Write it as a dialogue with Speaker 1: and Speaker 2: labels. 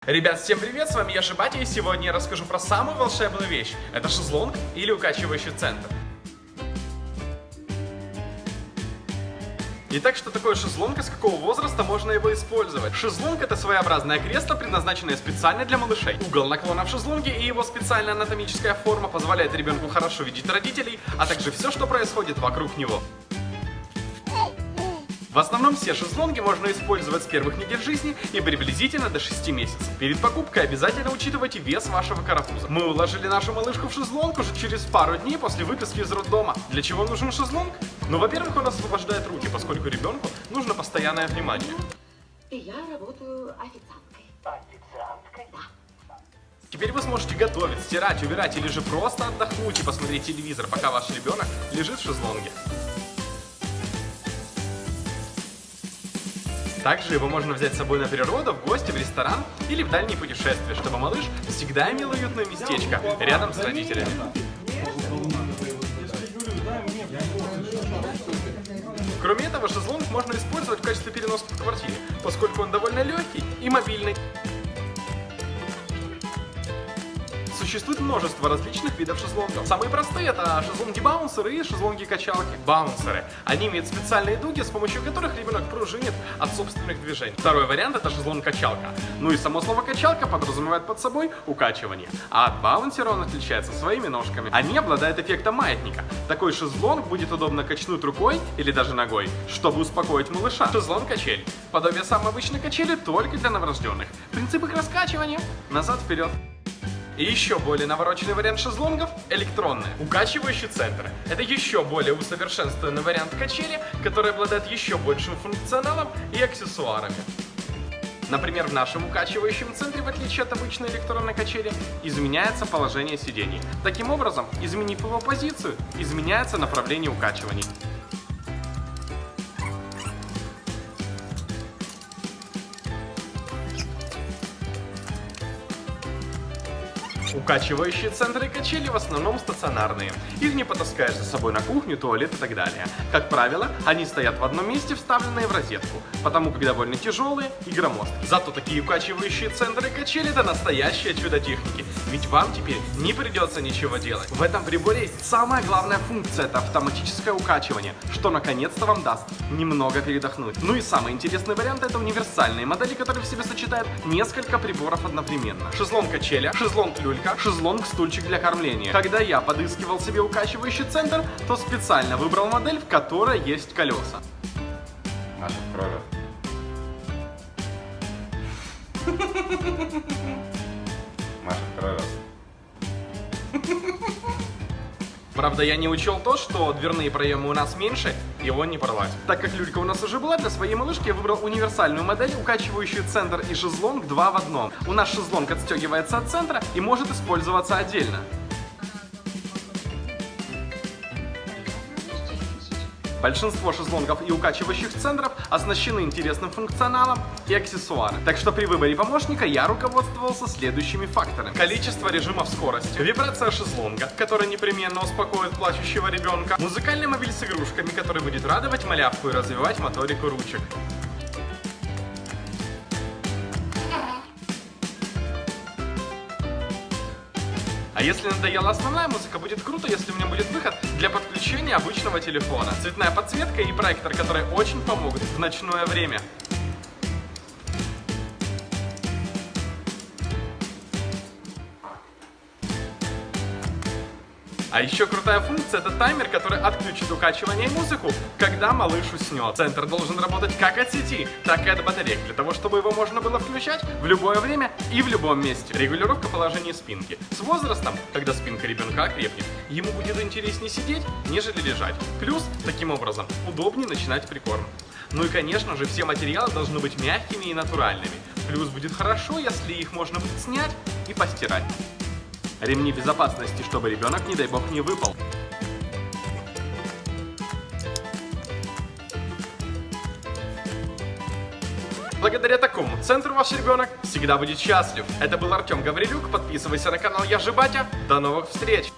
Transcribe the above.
Speaker 1: Ребят, всем привет, с вами я Жибатя, и сегодня я расскажу про самую волшебную вещь. Это шезлонг или укачивающий центр. Итак, что такое шезлонг и с какого возраста можно его использовать? Шезлонг — это своеобразное кресло, предназначенное специально для малышей. Угол наклона в шезлонге и его специальная анатомическая форма позволяет ребенку хорошо видеть родителей, а также все, что происходит вокруг него. В основном все шезлонги можно использовать с первых недель жизни и приблизительно до 6 месяцев. Перед покупкой обязательно учитывайте вес вашего карапуза. Мы уложили нашу малышку в шезлонг уже через пару дней после выписки из роддома. Для чего нужен шезлонг? Ну, во-первых, он освобождает руки, поскольку ребенку нужно постоянное внимание.
Speaker 2: И я работаю официанткой.
Speaker 3: Официанткой?
Speaker 2: Да.
Speaker 1: Теперь вы сможете готовить, стирать, убирать или же просто отдохнуть и посмотреть телевизор, пока ваш ребенок лежит в шезлонге. Также его можно взять с собой на природу, в гости, в ресторан или в дальние путешествия, чтобы малыш всегда имел уютное местечко рядом с родителями. Кроме этого, шезлонг можно использовать в качестве переноски в квартире, поскольку он довольно легкий и мобильный. Существует множество различных видов шезлонгов. Самые простые — это шезлонги-баунсеры и шезлонги-качалки. Баунсеры. Они имеют специальные дуги, с помощью которых ребенок пружинит от собственных движений. Второй вариант — это шезлонг-качалка. Ну и само слово «качалка» подразумевает под собой укачивание. А от баунсера он отличается своими ножками. Они обладают эффектом маятника. Такой шезлонг будет удобно качнуть рукой или даже ногой, чтобы успокоить малыша. Шезлонг-качель. Подобие самой обычной качели, только для новорожденных. Принцип их раскачивания — назад-вперед. И еще более навороченный вариант шезлонгов – электронные. Укачивающие центры. Это еще более усовершенствованный вариант качели, который обладает еще большим функционалом и аксессуарами. Например, в нашем укачивающем центре, в отличие от обычной электронной качели, изменяется положение сидений. Таким образом, изменив его позицию, изменяется направление укачиваний. Укачивающие центры и качели в основном стационарные. Их не потаскаешь за собой на кухню, туалет и так далее. Как правило, они стоят в одном месте, вставленные в розетку, потому как довольно тяжелые и громоздкие. Зато такие укачивающие центры и качели — это настоящее чудо техники. Ведь вам теперь не придется ничего делать. В этом приборе есть самая главная функция — это автоматическое укачивание, что наконец-то вам даст немного передохнуть. Ну и самый интересный вариант — это универсальные модели, которые в себе сочетают несколько приборов одновременно. Шезлонг-качеля, шезлонг-люлька, шезлонг-стульчик для кормления. Когда я подыскивал себе укачивающий центр, то специально выбрал модель, в которой есть колеса.
Speaker 3: Маша, открой рот. Маша, открой рот.
Speaker 1: Правда, я не учел то, что дверные проемы у нас меньше, и он не порвать. Так как люлька у нас уже была, для своей малышки я выбрал универсальную модель, укачивающую центр и шезлонг 2 в 1. У нас шезлонг отстегивается от центра и может использоваться отдельно. Большинство шезлонгов и укачивающих центров оснащены интересным функционалом и аксессуарами. Так что при выборе помощника я руководствовался следующими факторами. Количество режимов скорости, вибрация шезлонга, которая непременно успокоит плачущего ребенка, музыкальный мобиль с игрушками, который будет радовать малявку и развивать моторику ручек. А если надоела основная музыка, будет круто, если у меня будет выход для подключения обычного телефона. Цветная подсветка и проектор, которые очень помогут в ночное время. А еще крутая функция — это таймер, который отключит укачивание и музыку, когда малыш уснет. Центр должен работать как от сети, так и от батареек, для того, чтобы его можно было включать в любое время и в любом месте. Регулировка положения спинки. С возрастом, когда спинка ребенка окрепнет, ему будет интереснее сидеть, нежели лежать. Плюс, таким образом, удобнее начинать прикорм. Ну и, конечно же, все материалы должны быть мягкими и натуральными. Плюс будет хорошо, если их можно будет снять и постирать. Ремни безопасности, чтобы ребенок, не дай бог, не выпал. Благодаря такому центру ваш ребенок всегда будет счастлив. Это был Артем Гаврилюк. Подписывайся на канал Я Жибатя. До новых встреч!